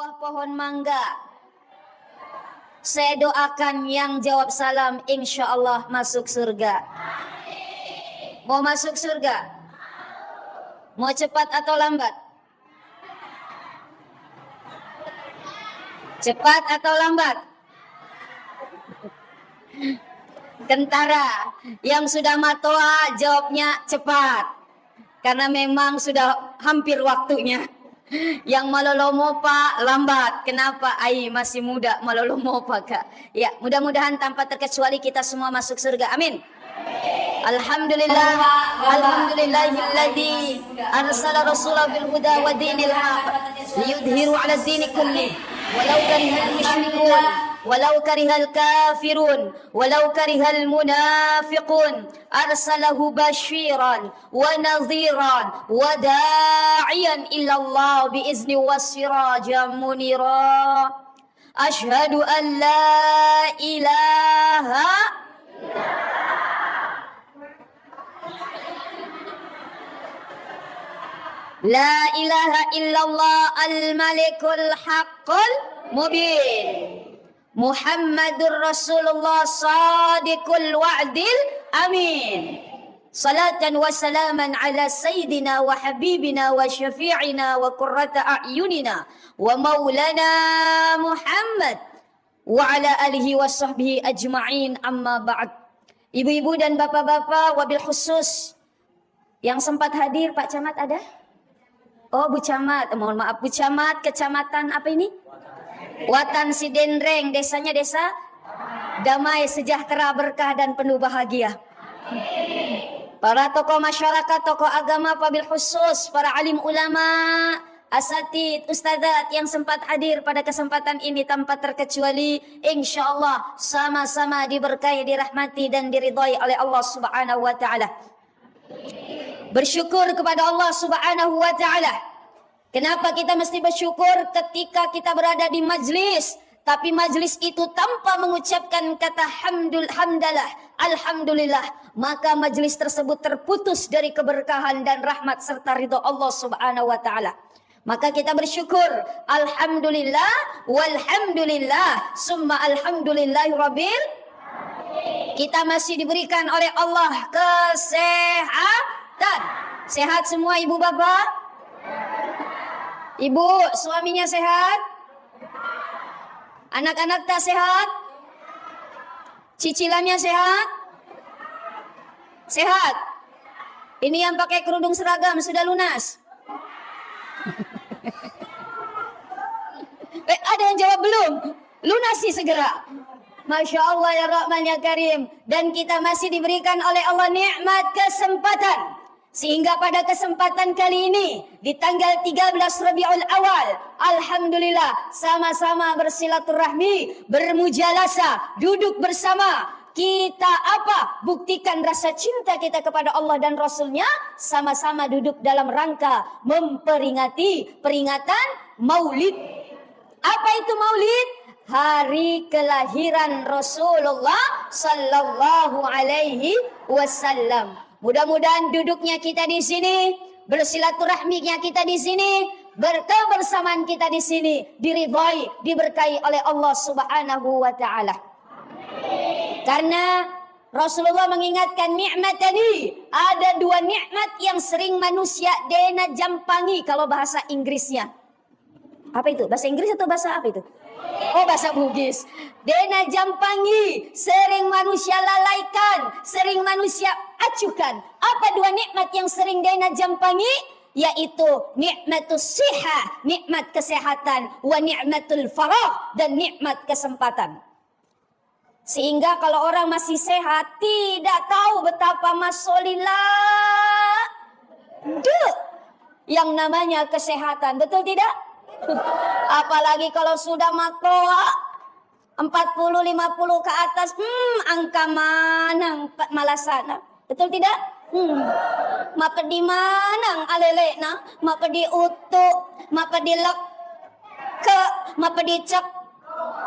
bawah pohon mangga. Saya doakan yang jawab salam insya Allah masuk surga. Mau masuk surga? Mau cepat atau lambat? Cepat atau lambat? Kentara. Yang sudah matoa jawabnya cepat. Karena memang sudah hampir waktunya. Yang malolomo pak lambat. Kenapa? Ai masih muda malolomo pak kak. Ya, mudah-mudahan tanpa terkecuali kita semua masuk surga. Amin. Alhamdulillah, alhamdulillahilladzi arsala rasulahu bil huda wa dinil haq liyudhiru 'ala ad-dini kullih walau karihal musyrikun walau karihal kafirun walau karihal munafiqun arsalahu basyiran wa nadhiran wa da'iyan ila Allah bi izni was-sirajan munira. Asyhadu an la ilaha La ilaha illallah al-malikul haqqul mubin. Muhammadur Rasulullah sadiqul wa'dil amin. Salatan wa salaman ala sayyidina wa habibina wa syafi'ina wa qurrata a'yunina wa maulana Muhammad wa ala alihi wa sahbihi ajma'in amma ba'd. Ibu-ibu dan bapak-bapak, wabil khusus yang sempat hadir, Pak Camat ada? Oh, Bu Camat, mohon maaf, Bu Camat, kecamatan apa ini? Watan Sidenreng, desanya desa damai, sejahtera, berkah dan penuh bahagia. Para tokoh masyarakat, tokoh agama, wabil khusus para alim ulama, asatid, ustadzat yang sempat hadir pada kesempatan ini tanpa terkecuali, insya Allah sama-sama diberkahi, dirahmati dan diridhai oleh Allah Subhanahu wa taala. Bersyukur kepada Allah Subhanahu wa taala. Kenapa kita mesti bersyukur ketika kita berada di majlis, tapi majlis itu tanpa mengucapkan kata hamdalah, alhamdulillah, maka majlis tersebut terputus dari keberkahan dan rahmat serta ridha Allah Subhanahu wa taala. Maka kita bersyukur, alhamdulillah, walhamdulillah, summa alhamdulillahi rabbil. Kita masih diberikan oleh Allah kesehatan. Sehat semua ibu bapak? Ibu, suaminya sehat? Anak-anak tak sehat? Cicilannya sehat? Sehat? Ini yang pakai kerudung seragam sudah lunas? Ada yang jawab belum? Lunasi segera. Masya Allah ya Rahman ya Karim. Dan kita masih diberikan oleh Allah nikmat kesempatan. Sehingga pada kesempatan kali ini, di tanggal 13 Rabiul Awal, alhamdulillah, sama-sama bersilaturahmi, bermujalasa, duduk bersama. Kita apa? Buktikan rasa cinta kita kepada Allah dan Rasulnya. Sama-sama duduk dalam rangka memperingati peringatan Maulid. Apa itu Maulid? Hari kelahiran Rasulullah sallallahu alaihi wasallam. Mudah-mudahan duduknya kita di sini, bersilaturahminya kita di sini, berkebersamaan kita di sini diridhai, diberkahi oleh Allah Subhanahu wa taala. Karena Rasulullah mengingatkan nikmat tadi, ada dua nikmat yang sering manusia dena jampangi kalau bahasa Inggrisnya. Apa itu? Bahasa Inggris atau bahasa apa itu? Oh, bahasa Bugis. Dena jampangi, sering manusia lalaikan, sering manusia acuhkan. Apa dua nikmat yang sering dena jampangi? Yaitu nikmatus siha, nikmat kesehatan, wa nikmatul faragh, dan nikmat kesempatan. Sehingga kalau orang masih sehat, tidak tahu betapa masolillah yang namanya kesehatan. Betul tidak? Apalagi kalau sudah makoa 40-50 ke atas, angka manang malasana. Betul tidak? Mapedi manang alelena, mapedi utu, mapedi lek ke, mapedi cek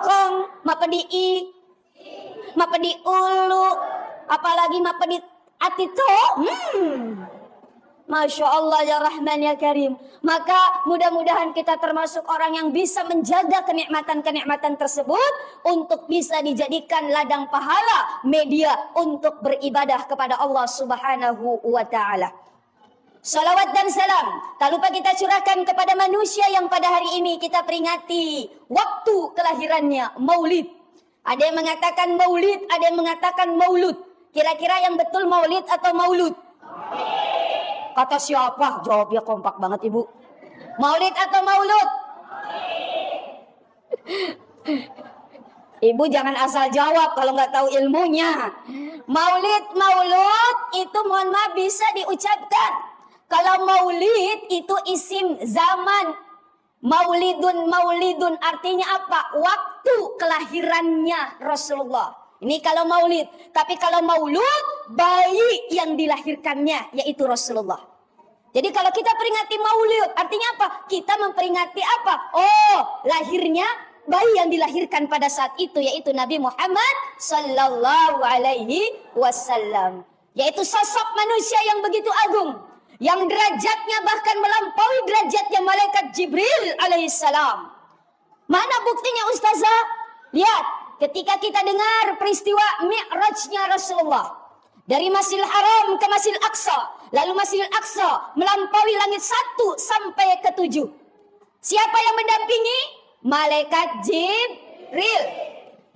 kong, mapedi i, mapedi ulu, apalagi mapedi atito. Masya Allah ya Rahman ya Karim. Maka mudah-mudahan kita termasuk orang yang bisa menjaga kenikmatan-kenikmatan tersebut untuk bisa dijadikan ladang pahala, media untuk beribadah kepada Allah Subhanahu wa Ta'ala. Salawat dan salam tak lupa kita curahkan kepada manusia yang pada hari ini kita peringati waktu kelahirannya, Maulid. Ada yang mengatakan Maulid, ada yang mengatakan Maulud. Kira-kira yang betul Maulid atau Maulud? Kata siapa? Jawabnya kompak banget ibu. Maulid atau Maulud? Ibu jangan asal jawab kalau nggak tahu ilmunya. Maulid, Maulud itu mohon maaf bisa diucapkan. Kalau Maulid itu isim zaman. Maulidun, Maulidun artinya apa? Waktu kelahirannya Rasulullah. Ini kalau Maulid. Tapi kalau Maulud, bayi yang dilahirkannya yaitu Rasulullah. Jadi kalau kita peringati Maulid, artinya apa? Kita memperingati apa? Oh, lahirnya bayi yang dilahirkan pada saat itu yaitu Nabi Muhammad sallallahu alaihi wasallam. Yaitu sosok manusia yang begitu agung, yang derajatnya bahkan melampaui derajatnya malaikat Jibril alaihissalam. Mana buktinya Ustazah? Lihat, ketika kita dengar peristiwa Mi'rajnya Rasulullah dari Masjidil Haram ke Masjidil Aqsa, lalu Masjidil Aqsa melampaui langit 1 sampai ke 7. Siapa yang mendampingi? Malaikat Jibril.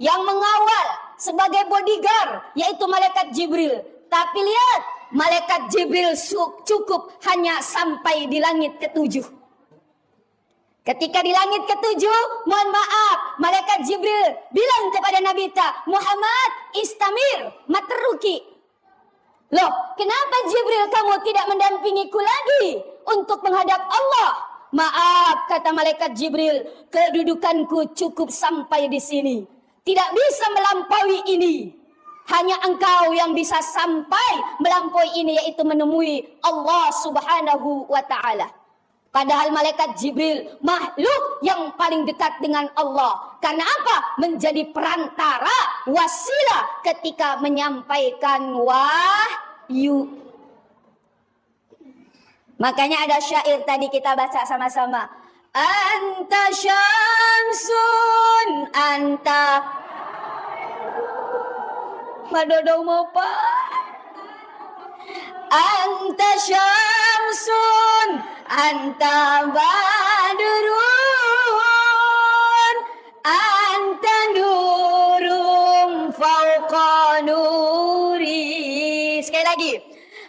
Yang mengawal sebagai bodyguard yaitu malaikat Jibril. Tapi lihat, malaikat Jibril cukup hanya sampai di langit ke-7. Ketika di langit ke-7, mohon maaf, malaikat Jibril bilang kepada Nabi Muhammad, istamir, matruki. Loh, kenapa Jibril kamu tidak mendampingiku lagi untuk menghadap Allah? Maaf, kata malaikat Jibril, kedudukanku cukup sampai di sini. Tidak bisa melampaui ini. Hanya engkau yang bisa sampai melampaui ini, yaitu menemui Allah Subhanahu wa Ta'ala. Padahal malaikat Jibril makhluk yang paling dekat dengan Allah. Karena apa? Menjadi perantara, wasilah ketika menyampaikan wahyu. Makanya ada syair tadi kita baca sama-sama. Anta syamsun, anta Madodo mau Anta syamsun, anta badrun, anta nurum fauqa nuri. Sekali lagi.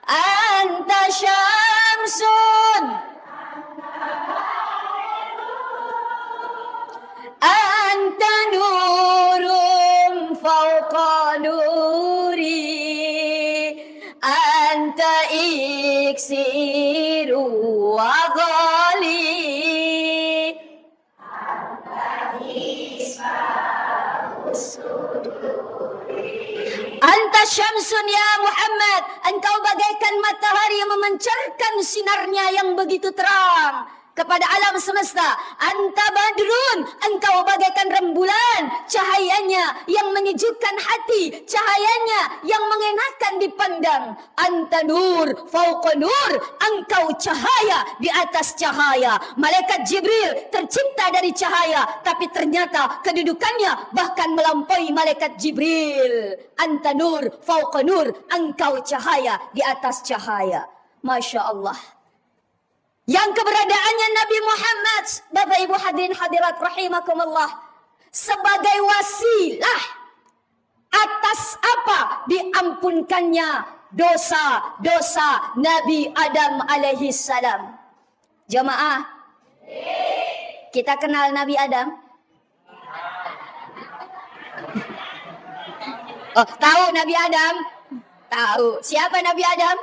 Anta syamsun, anta nurum fauqa nuri. Anta iksiru wa ghali. Anta syamsun ya Muhammad, engkau bagaikan matahari yang memancarkan sinarnya yang begitu terang kepada alam semesta. Anta badrun, engkau bagaikan rembulan, cahayanya yang menyejukkan hati, cahayanya yang mengenakan dipandang. Anta nur fauqa nur, engkau cahaya di atas cahaya. Malaikat Jibril tercipta dari cahaya, tapi ternyata kedudukannya bahkan melampaui malaikat Jibril. Anta nur fauqa nur, engkau cahaya di atas cahaya. Masya Allah. Yang keberadaannya Nabi Muhammad, Bapak Ibu hadirin hadirat rahimakumullah, sebagai wasilah atas apa? Diampunkannya dosa-dosa Nabi Adam alaihi salam. Jamaah, kita kenal Nabi Adam? Oh, tahu Nabi Adam? Tahu. Siapa Nabi Adam?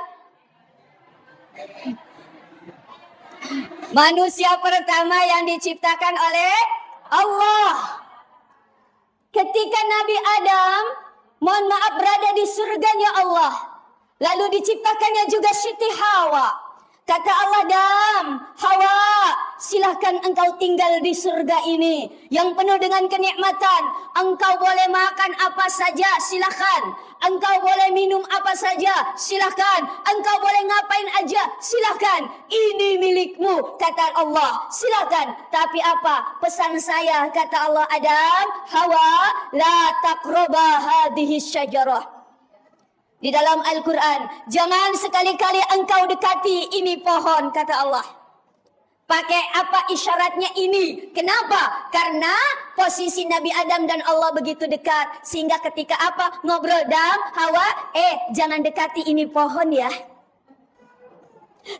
Manusia pertama yang diciptakan oleh Allah. Ketika Nabi Adam, mohon maaf, berada di surganya Allah, lalu diciptakannya juga Siti Hawa. Kata Allah, Adam, Hawa, silahkan engkau tinggal di surga ini yang penuh dengan kenikmatan. Engkau boleh makan apa saja, silahkan. Engkau boleh minum apa saja, silahkan. Engkau boleh ngapain aja, silahkan. Ini milikmu, kata Allah, silahkan. Tapi apa pesan saya, kata Allah, Adam, Hawa, la taqraba hadhihi syajarah. Di dalam Al-Quran, jangan sekali-kali engkau dekati ini pohon, kata Allah. Pakai apa isyaratnya ini? Kenapa? Karena posisi Nabi Adam dan Allah begitu dekat. Sehingga ketika apa? Ngobrol, Adam, Hawa, jangan dekati ini pohon ya.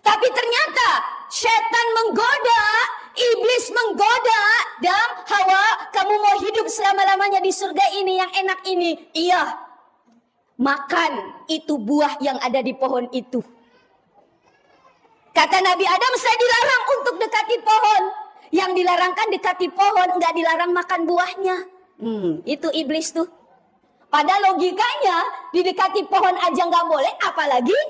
Tapi ternyata setan menggoda, iblis menggoda, Adam, Hawa, kamu mau hidup selama-lamanya di surga ini yang enak ini. Iya. Makan itu buah yang ada di pohon itu. Kata Nabi Adam, saya dilarang untuk dekati pohon. Yang dilarangkan dekati pohon, enggak dilarang makan buahnya. Itu iblis tuh. Pada logikanya, didekati pohon aja enggak boleh, apalagi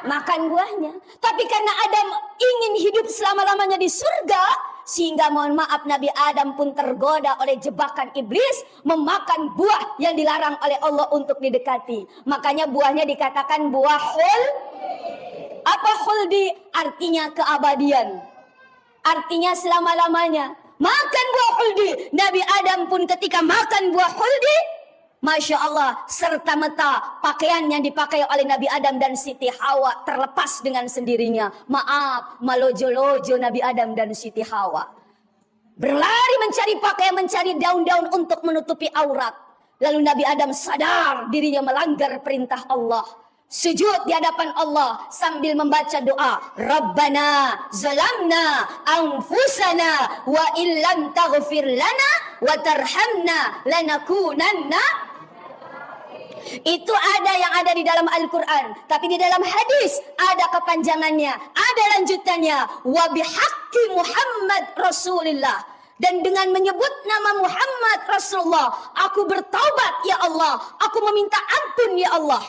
makan buahnya. Tapi karena Adam ingin hidup selama-lamanya di surga, sehingga mohon maaf Nabi Adam pun tergoda oleh jebakan iblis memakan buah yang dilarang oleh Allah untuk didekati. Makanya buahnya dikatakan buah khul. Apa khuldi? Artinya keabadian. Artinya selama-lamanya. Makan buah khuldi. Nabi Adam pun ketika makan buah khuldi, Masya Allah, serta merta pakaian yang dipakai oleh Nabi Adam dan Siti Hawa terlepas dengan sendirinya. Maaf, malojo-lojo Nabi Adam dan Siti Hawa. Berlari mencari pakaian, mencari daun-daun untuk menutupi aurat. Lalu Nabi Adam sadar dirinya melanggar perintah Allah. Sujud di hadapan Allah sambil membaca doa. Rabbana zalamna anfusana wa illam taghfir lana wa tarhamna lanakunanna. Itu ada yang ada di dalam Al-Quran. Tapi di dalam hadis ada kepanjangannya, ada lanjutannya. Wa bihaqqi Muhammad Rasulullah. Dan dengan menyebut nama Muhammad Rasulullah, aku bertaubat ya Allah, aku meminta ampun ya Allah.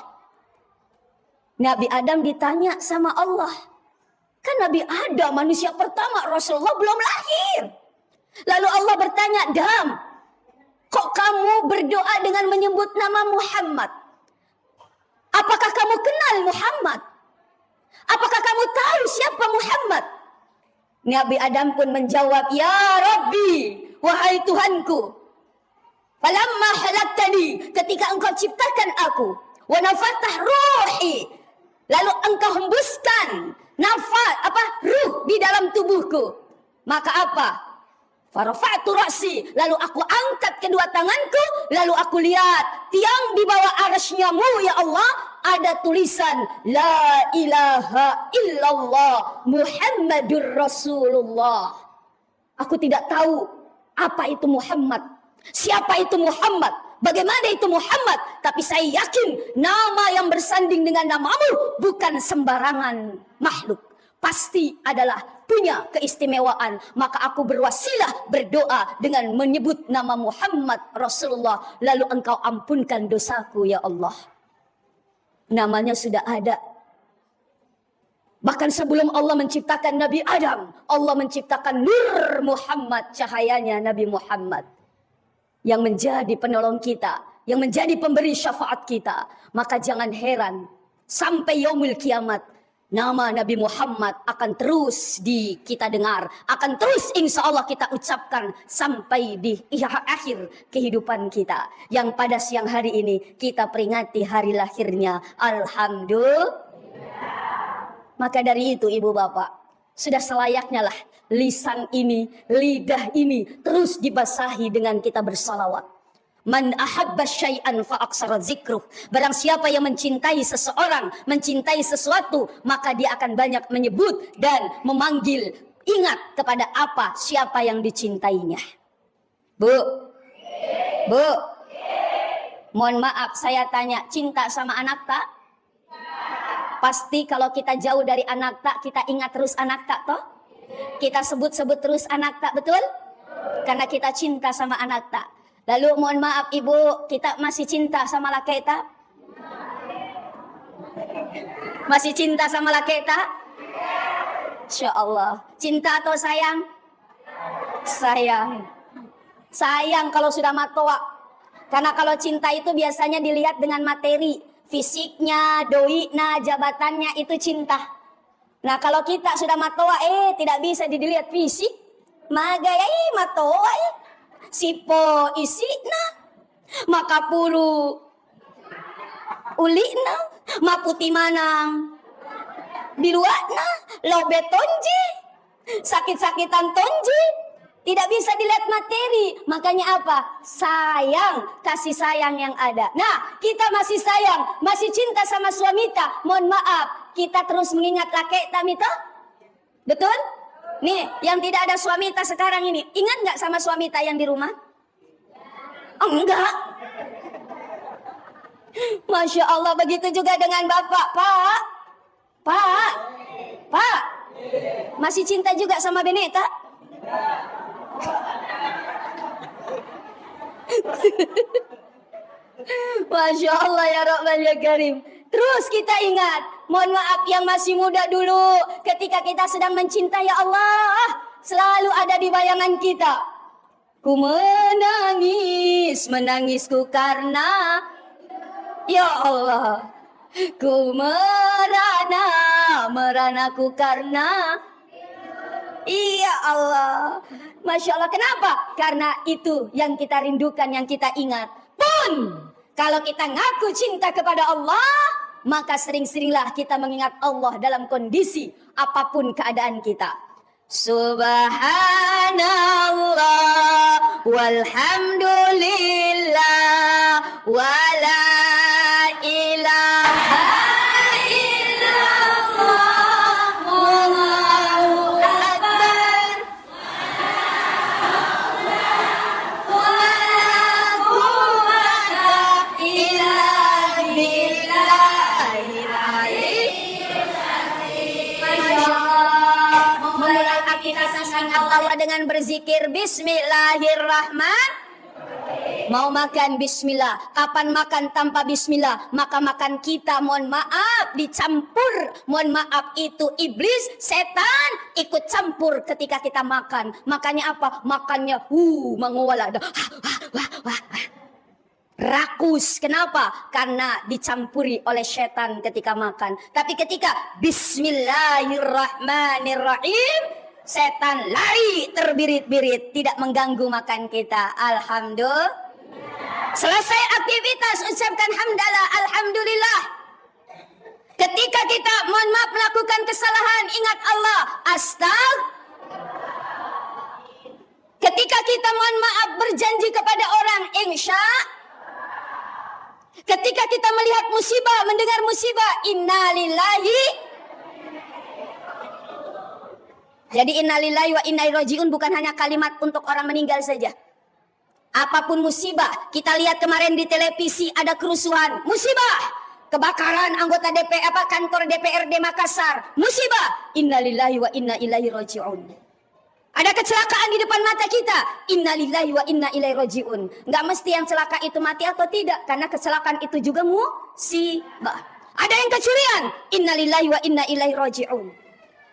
Nabi Adam ditanya sama Allah. Kan Nabi Adam manusia pertama, Rasulullah belum lahir. Lalu Allah bertanya, Adam, kok kamu berdoa dengan menyebut nama Muhammad? Apakah kamu kenal Muhammad? Apakah kamu tahu siapa Muhammad? Nabi Adam pun menjawab, Ya Rabbi, wahai Tuhanku, falamma halaktani, ketika engkau ciptakan aku, wa nafattah ruhi, lalu engkau hembuskan ruh di dalam tubuhku, maka apa? Farafa'tu ra'si, lalu aku angkat kedua tanganku, lalu aku lihat tiang di bawah arsy-Mu ya Allah, ada tulisan La ilaha illallah Muhammadur Rasulullah. Aku tidak tahu apa itu Muhammad, siapa itu Muhammad, bagaimana itu Muhammad, tapi saya yakin nama yang bersanding dengan namamu bukan sembarangan makhluk, pasti adalah punya keistimewaan. Maka aku berwasilah berdoa dengan menyebut nama Muhammad Rasulullah, lalu engkau ampunkan dosaku ya Allah. Namanya sudah ada. Bahkan sebelum Allah menciptakan Nabi Adam, Allah menciptakan Nur Muhammad, cahayanya Nabi Muhammad, yang menjadi penolong kita, yang menjadi pemberi syafaat kita. Maka jangan heran sampai yaumul kiamat nama Nabi Muhammad akan terus kita dengar, akan terus insya Allah kita ucapkan sampai di akhir kehidupan kita. Yang pada siang hari ini kita peringati hari lahirnya. Alhamdulillah. Maka dari itu ibu bapak, sudah selayaknya lah lisan ini, lidah ini terus dibasahi dengan kita bersalawat. Man ahabba syai'an fa'aksara zikruh. Barang siapa yang mencintai seseorang, mencintai sesuatu, maka dia akan banyak menyebut dan memanggil, ingat kepada apa, siapa yang dicintainya. Bu, mohon maaf saya tanya, cinta sama anak tak? Pasti kalau kita jauh dari anak tak, kita ingat terus anak tak toh? Kita sebut-sebut terus anak tak, betul? Karena kita cinta sama anak tak. Lalu mohon maaf ibu, kita masih cinta sama laki tak? Masih cinta sama laki tak? Masya Allah. Cinta atau sayang? Sayang. Sayang kalau sudah matoa. Karena kalau cinta itu biasanya dilihat dengan materi. Fisiknya, doinya, jabatannya itu cinta. Nah kalau kita sudah matoa, tidak bisa dilihat fisik. Magaya matoa sipo isina. Maka pulu ulina. Maputi manang. Biluakna. Lobe tonji. Sakit-sakitan tonji. Tidak bisa dilihat materi. Makanya apa? Sayang. Kasih sayang yang ada. Nah, kita masih sayang. Masih cinta sama suamita. Mohon maaf. Kita terus mengingat laki tamita. Betul? Nih, yang tidak ada suamita sekarang ini. Ingat nggak sama suamita yang di rumah? Oh, enggak. Masya Allah. Begitu juga dengan bapak. Pak. Masih cinta juga sama Beneta? Masya Allah ya Rahman ya Karim. Terus kita ingat, mohon maaf yang masih muda dulu, ketika kita sedang mencintai ya Allah, selalu ada di bayangan kita. Ku menangisku karena ya Allah. Ku meranaku karena iya Allah. Masya Allah, kenapa? Karena itu yang kita rindukan, yang kita ingat. Pun kalau kita ngaku cinta kepada Allah, maka sering-seringlah kita mengingat Allah dalam kondisi apapun keadaan kita. Subhanallah walhamdulillah wala ilaha illallah wallahu akbar wala quwwata illa billahil aliyyil azim. Memulai aktivitas Allah dengan berzikir Bismillahirrahmanirrahim. Mau makan bismillah. Kapan makan tanpa bismillah? Maka makan kita mohon maaf dicampur. Mohon maaf itu iblis, setan ikut campur ketika kita makan. Makanya apa? Makannya menguala. Rakus. Kenapa? Karena dicampuri oleh setan ketika makan. Tapi ketika Bismillahirrahmanirrahim, setan lari terbirit-birit, tidak mengganggu makan kita. Alhamdulillah. Selesai aktivitas, ucapkan hamdalah, alhamdulillah. Ketika kita mohon maaf melakukan kesalahan, ingat Allah, ketika kita mohon maaf berjanji kepada orang, insya. Ketika kita melihat musibah, mendengar musibah, innalillahi. Jadi innalillahi wa inna ilaihi rajiun bukan hanya kalimat untuk orang meninggal saja. Apapun musibah, kita lihat kemarin di televisi ada kerusuhan, musibah, kebakaran anggota DPR kantor DPRD Makassar, musibah, innalillahi wa inna ilaihi rajiun. Ada kecelakaan di depan mata kita, innalillahi wa inna ilaihi rajiun. Enggak mesti yang celaka itu mati atau tidak, karena kecelakaan itu juga musibah. Ada yang kecurian, innalillahi wa inna ilaihi rajiun.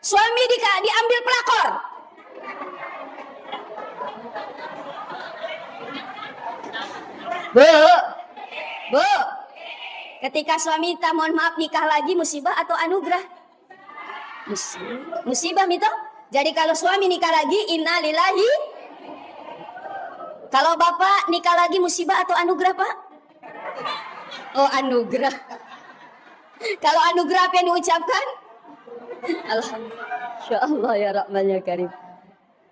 Suami diambil pelakor. Bu, ketika suami kita mohon maaf nikah lagi, musibah atau anugerah? Musibah itu. Jadi kalau suami nikah lagi, innalillahi. Kalau bapak nikah lagi, musibah atau anugerah, Pak? Oh, anugerah. Kalau anugerah apa yang diucapkan? Alhamdulillah. Insya Allah ya Rahman ya Karim.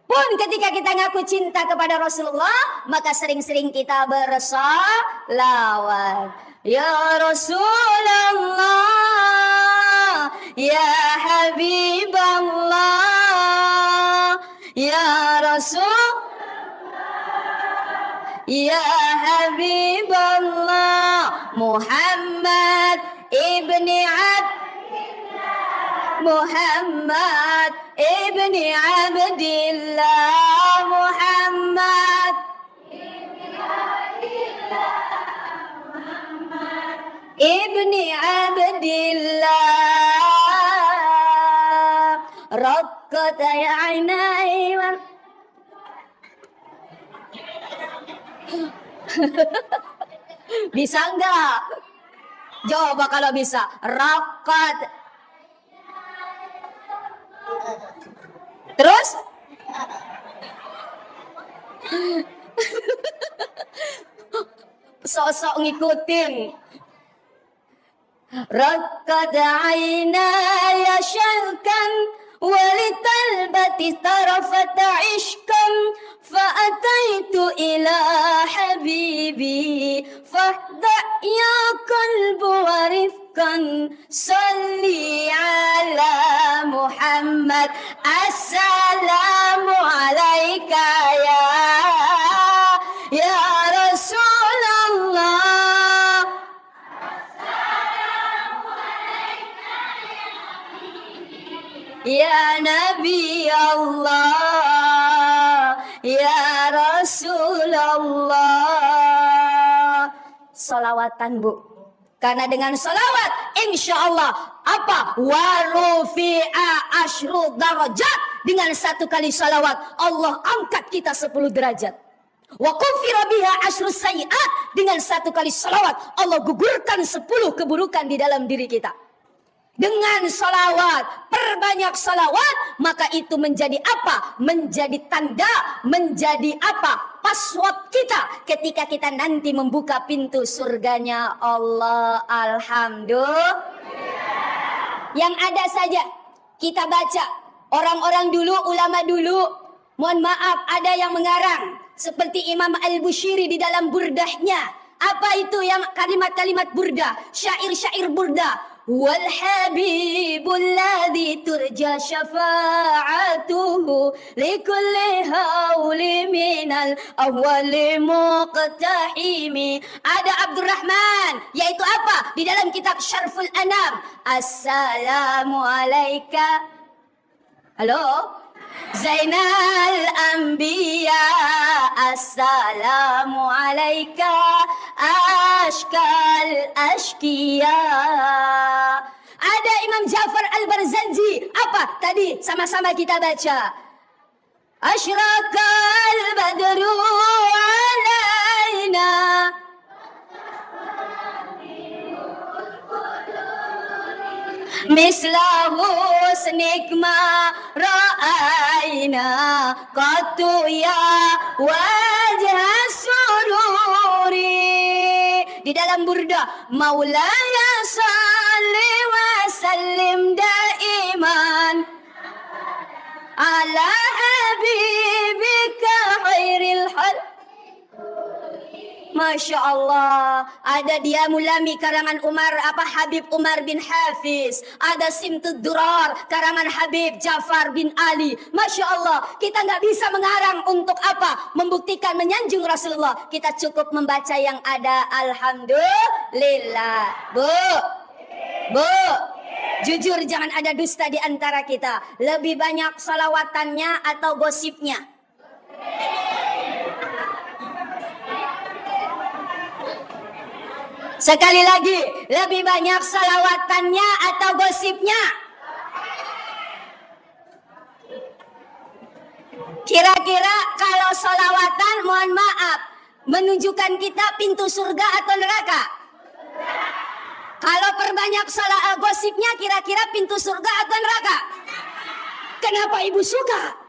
Pun ketika kita ngaku cinta kepada Rasulullah, maka sering-sering kita bersalawat. Ya Rasulullah, ya Habiballah, ya Rasul, ya Habiballah, Muhammad ibni Muhammad ibni Abdillah, Muhammad ibni Abdillah, Rabb raqqat aynai. Bisa enggak? Coba kalau bisa. Raqqat. Terus? Sok-sok ngikutin. Raqqat aynaya syarkan walitalbati tarafata ishkan fa'ataitu ila habibi fahda ya qalbu warifkan salli ala Muhammad assalamu alaika ya Rasulullah. Ya Nabi Allah, Ya Rasulullah. Salawatan Bu. Karena dengan salawat insya Allah apa? Warufi'a asyru darajat. Dengan satu kali salawat Allah angkat kita 10 derajat. Wa kufira biha asyru sayyi'at. Dengan satu kali salawat Allah gugurkan 10 keburukan di dalam diri kita. Dengan salawat, perbanyak salawat, maka itu menjadi apa? Menjadi tanda, menjadi apa? Password kita ketika kita nanti membuka pintu surganya Allah. Alhamdulillah. Yang ada saja kita baca. Orang-orang dulu, ulama dulu, mohon maaf ada yang mengarang. Seperti Imam Al-Bushiri di dalam burdahnya. Apa itu yang kalimat-kalimat burdah? Syair-syair burdah. والحبيب الذي ترجى شفاعته لكل هول من الأول مقتحم. Ada Abdurrahman, yaitu apa? Di dalam kitab Syarful Anam. Assalamu alaika. Halo? Zainal Anbiya. Assalamu alaika ashkal ashkiya. Ada Imam Ja'far Al-Barzanji. Apa tadi sama-sama kita baca? Asyraqal badru alaina mislahu snikma ra'ayna qatu ya wajah sururi. Di dalam burda Maulaya salli wa sallim daiman ala habibika khairil hal. Masya Allah. Ada dia Mulami karangan Habib Umar bin Hafiz. Ada Simtud Durar karangan Habib Ja'far bin Ali. Masya Allah. Kita nggak bisa mengarang untuk apa? Membuktikan menyanjung Rasulullah. Kita cukup membaca yang ada. Alhamdulillah. Bu, jujur jangan ada dusta di antara kita. Lebih banyak salawatannya atau gosipnya? Sekali lagi, lebih banyak salawatannya atau gosipnya? Kira-kira kalau salawatan, mohon maaf, menunjukkan kita pintu surga atau neraka? Kalau perbanyak gosipnya, kira-kira pintu surga atau neraka? Kenapa ibu suka?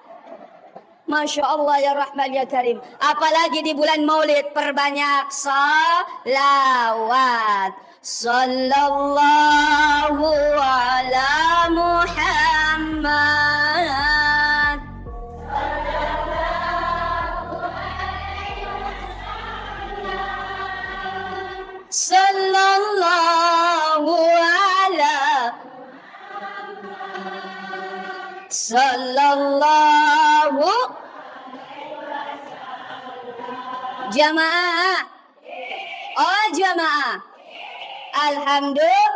Masya Allah ya Rahman ya Karim. Apalagi di bulan Maulid, perbanyak salawat. Sallallahu ala Muhammad. Sallallahu ala Sallallahu jamaah. Oh jamaah. Alhamdulillah.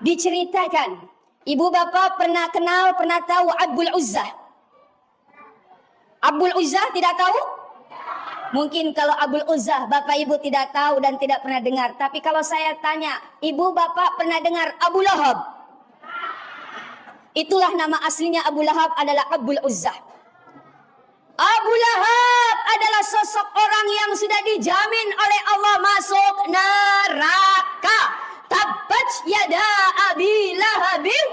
Diceritakan, ibu bapak pernah kenal, pernah tahu Abul Uzzah? Abul Uzzah tidak tahu? Mungkin kalau Abul Uzzah bapak ibu tidak tahu dan tidak pernah dengar. Tapi kalau saya tanya, ibu bapak pernah dengar Abu Lahab? Itulah nama aslinya Abu Lahab adalah Abul Uzzah. Abu Lahab adalah sosok orang yang sudah dijamin oleh Allah masuk neraka. Tabbat yada Abi Lahabin.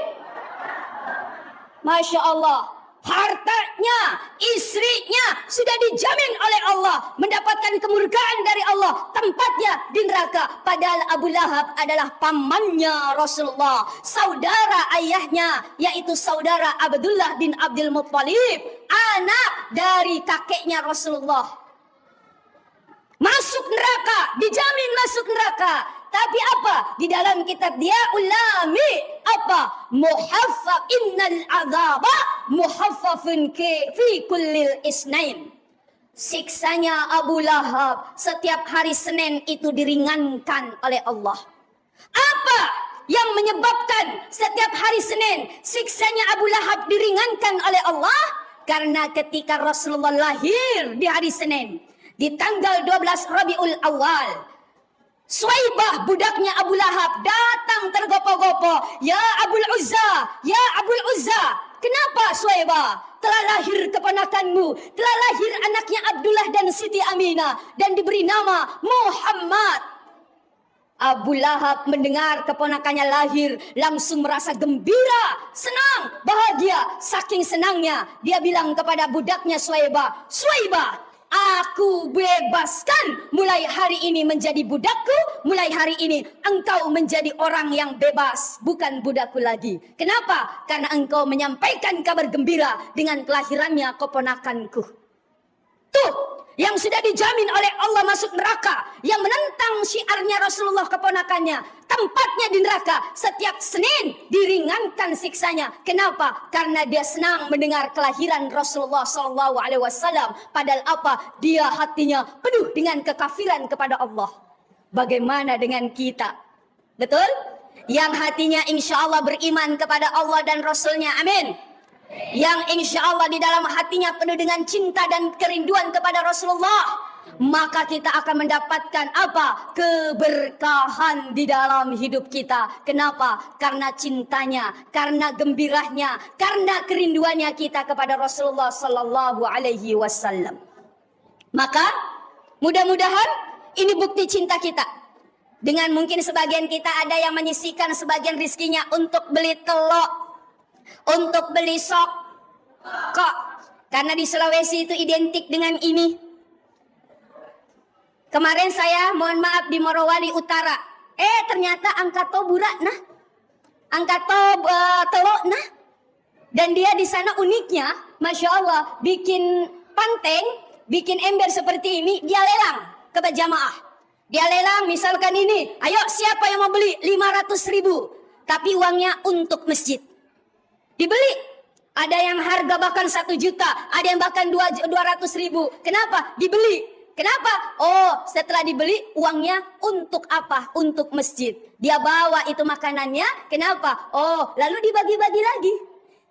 Masya Allah. Hartanya, istrinya sudah dijamin oleh Allah mendapatkan kemurkaan dari Allah, tempatnya di neraka. Padahal Abu Lahab adalah pamannya Rasulullah, saudara ayahnya, yaitu saudara Abdullah bin Abdul Muttalib, anak dari kakeknya Rasulullah. Masuk neraka, dijamin masuk neraka. Tapi apa? Di dalam kitab dia ulami apa? Muhaffaf innal azaba muhaffafun fi kullil isnain. Siksanya Abu Lahab setiap hari Senin itu diringankan oleh Allah. Apa yang menyebabkan setiap hari Senin siksanya Abu Lahab diringankan oleh Allah? Karena ketika Rasulullah lahir di hari Senin, di tanggal 12 Rabiul Awal, Suwaibah budaknya Abu Lahab datang tergopoh-gopoh. Ya Abul Uzza, ya Abul Uzza. Kenapa Suwaibah? Telah lahir keponakanmu, telah lahir anaknya Abdullah dan Siti Aminah, dan diberi nama Muhammad. Abu Lahab mendengar keponakannya lahir, langsung merasa gembira, senang, bahagia. Saking senangnya, dia bilang kepada budaknya Suwaibah, Suwaibah, aku bebaskan mulai hari ini menjadi budakku. Mulai hari ini engkau menjadi orang yang bebas, bukan budakku lagi. Kenapa? Karena engkau menyampaikan kabar gembira dengan kelahirannya keponakanku. Tuh, yang sudah dijamin oleh Allah masuk neraka, yang menentang syiarnya Rasulullah keponakannya, tempatnya di neraka. Setiap Senin diringankan siksanya. Kenapa? Karena dia senang mendengar kelahiran Rasulullah SAW. Padahal apa? Dia hatinya penuh dengan kekafiran kepada Allah. Bagaimana dengan kita? Betul? Yang hatinya insya Allah beriman kepada Allah dan Rasulnya. Amin. Yang insya Allah di dalam hatinya penuh dengan cinta dan kerinduan kepada Rasulullah, maka kita akan mendapatkan apa? Keberkahan di dalam hidup kita. Kenapa? Karena cintanya, karena gembiranya, karena kerinduannya kita kepada Rasulullah Sallallahu Alaihi Wasallam. Maka mudah-mudahan ini bukti cinta kita. Dengan mungkin sebagian kita ada yang menyisihkan sebagian rizkinya untuk beli telur, untuk beli sok kok, karena di Sulawesi itu identik dengan ini. Kemarin saya mohon maaf di Morowali Utara, ternyata angkat burak nah, angkat telok nah, dan dia di sana uniknya, masya Allah, bikin panteng, bikin ember seperti ini, dia lelang ke berjamaah. Dia lelang misalkan ini, ayo siapa yang mau beli 500.000, tapi uangnya untuk masjid. Dibeli. Ada yang harga bahkan 1 juta, ada yang bahkan 200.000. Kenapa? Dibeli. Kenapa? Oh, setelah dibeli uangnya untuk apa? Untuk masjid. Dia bawa itu makanannya. Kenapa? Oh, lalu dibagi-bagi lagi.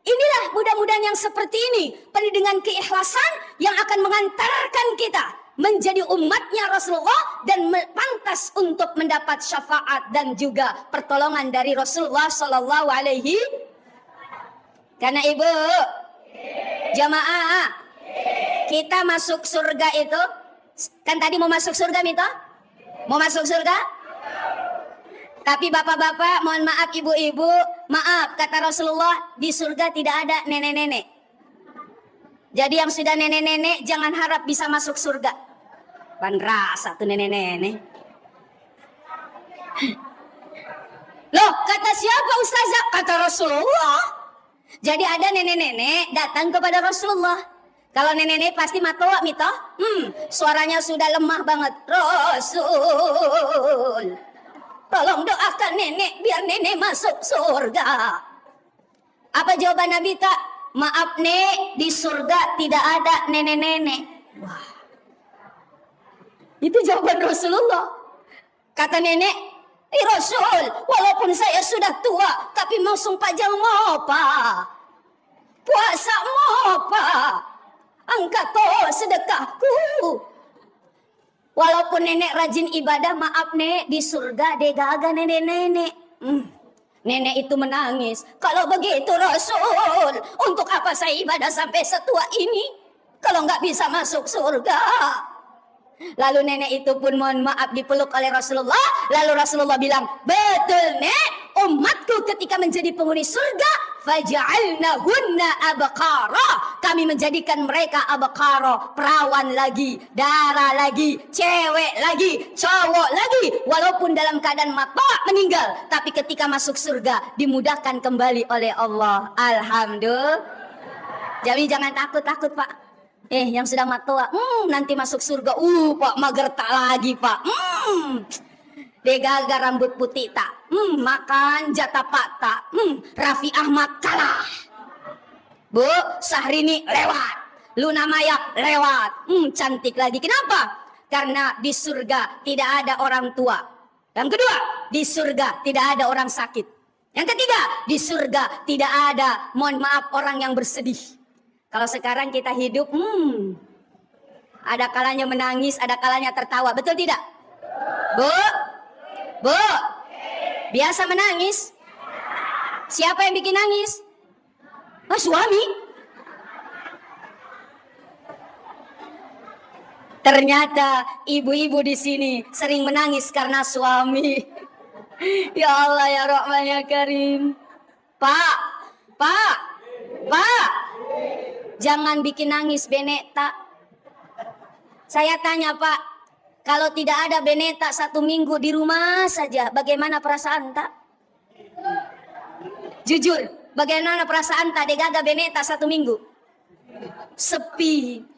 Inilah mudah-mudahan yang seperti ini, penuh dengan keikhlasan yang akan mengantarkan kita menjadi umatnya Rasulullah dan pantas untuk mendapat syafaat dan juga pertolongan dari Rasulullah Sallallahu Alaihi. Karena ibu, jamaah, kita masuk surga itu, kan tadi mau masuk surga Mito? Mau masuk surga? Tapi bapak-bapak, mohon maaf ibu-ibu, maaf kata Rasulullah, di surga tidak ada nenek-nenek. Jadi yang sudah nenek-nenek jangan harap bisa masuk surga. Ban rasa tuh nenek-nenek. Loh, kata siapa ustazah? Kata Rasulullah. Jadi ada nenek-nenek datang kepada Rasulullah. Kalau nenek-nenek pasti matoa Mito. Suaranya sudah lemah banget. Rasul, tolong doakan nenek biar nenek masuk surga. Apa jawaban Nabi tak? Maaf nek, di surga tidak ada nenek-nenek. Wah. Itu jawaban Rasulullah. Kata nenek, Rasul, walaupun saya sudah tua, tapi mau sumpah jangan ngopa. Puasa ngopa. Angkat sedekahku. Walaupun nenek rajin ibadah, maaf nek, di surga degaga nenek-nenek. Nenek itu menangis. Kalau begitu Rasul, untuk apa saya ibadah sampai setua ini kalau nggak bisa masuk surga? Lalu nenek itu pun mohon maaf dipeluk oleh Rasulullah. Lalu Rasulullah bilang, betul nek, umatku ketika menjadi penghuni surga, faja'alnahunna abqara. Kami menjadikan mereka abqara, perawan lagi, darah lagi, cewek lagi, cowok lagi. Walaupun dalam keadaan mata meninggal, tapi ketika masuk surga dimudahkan kembali oleh Allah. Alhamdulillah. Jadi jangan takut-takut Pak. Yang sedang matua, nanti masuk surga. Pak mager tak lagi Pak. Degaga rambut putih tak. Makan jatah pak tak. Raffi Ahmad kalah. Bu, Syahrini lewat. Luna Maya lewat. Cantik lagi. Kenapa? Karena di surga tidak ada orang tua. Yang kedua, di surga tidak ada orang sakit. Yang ketiga, di surga tidak ada, mohon maaf, orang yang bersedih. Kalau sekarang kita hidup, ada kalanya menangis, ada kalanya tertawa. Betul tidak? Bu? Bu? Biasa menangis? Siapa yang bikin nangis? Suami? Ternyata ibu-ibu di sini sering menangis karena suami. Ya Allah ya Rahman ya Karim. Pak. Jangan bikin nangis Beneta. Saya tanya Pak, kalau tidak ada Beneta 1 minggu di rumah saja, bagaimana perasaan tak? Jujur, bagaimana perasaan tak degaga Beneta 1 minggu? Sepi.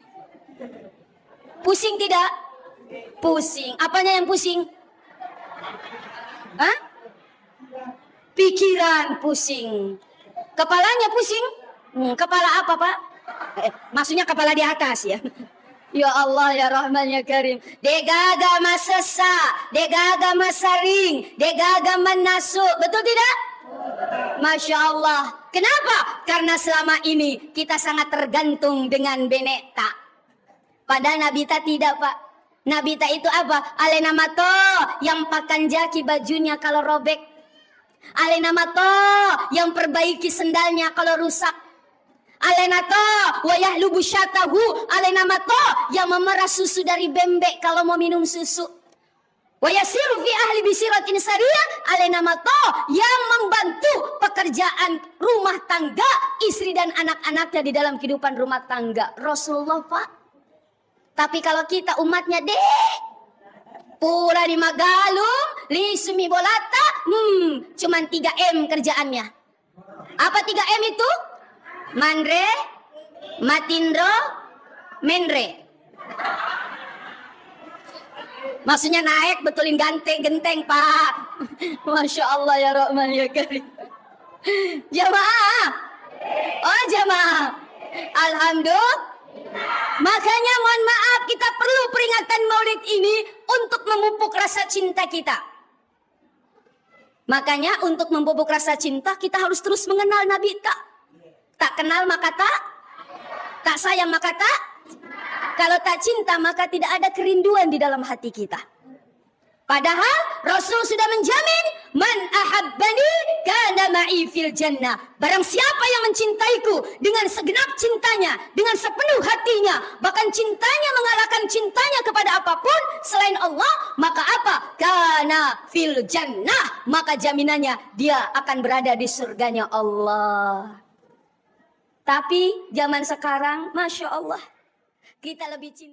Pusing tidak? Pusing. Apanya yang pusing? Hah? Pikiran pusing. Kepalanya pusing? Kepala apa Pak? Maksudnya kepala di atas ya. Ya Allah ya Rahman ya Karim. Degaga masesa, degaga masaring, degaga manasu. Betul tidak? Masya Allah. Kenapa? Karena selama ini kita sangat tergantung dengan Beneta. Padahal Nabita tidak Pak. Nabita itu apa? Alena mato yang pakan jaki bajunya kalau robek. Alena mato yang perbaiki sendalnya kalau rusak. Alenata wa yahlubu syatahu. Alenamata yang memerah susu dari bembek kalau mau minum susu. Wa yasiru fi ahli bisiratin sariyah. Alenamata yang membantu pekerjaan rumah tangga istri dan anak-anaknya di dalam kehidupan rumah tangga. Rasulullah Pak. Tapi kalau kita umatnya pura di Magalung, li sumi bolata, cuman 3M kerjaannya. Apa 3M itu? Mandre, Matindro, Menre. Maksudnya naik betulin genteng Pak. Masya Allah ya Rahman ya Karim. Jamaah. Oh jamaah. Alhamdulillah. Makanya mohon maaf, kita perlu peringatan Maulid ini untuk memupuk rasa cinta kita. Makanya untuk memupuk rasa cinta kita harus terus mengenal Nabi tak kenal maka tak sayang maka tak. Kalau tak cinta maka tidak ada kerinduan di dalam hati kita. Padahal Rasul sudah menjamin, man ahabbani kana ma'i fil jannah. Barang siapa yang mencintaiku dengan segenap cintanya, dengan sepenuh hatinya, bahkan cintanya mengalahkan cintanya kepada apapun selain Allah, maka apa? Kana fil jannah, maka jaminannya dia akan berada di surganya Allah. Tapi zaman sekarang, Masya Allah, kita lebih cinta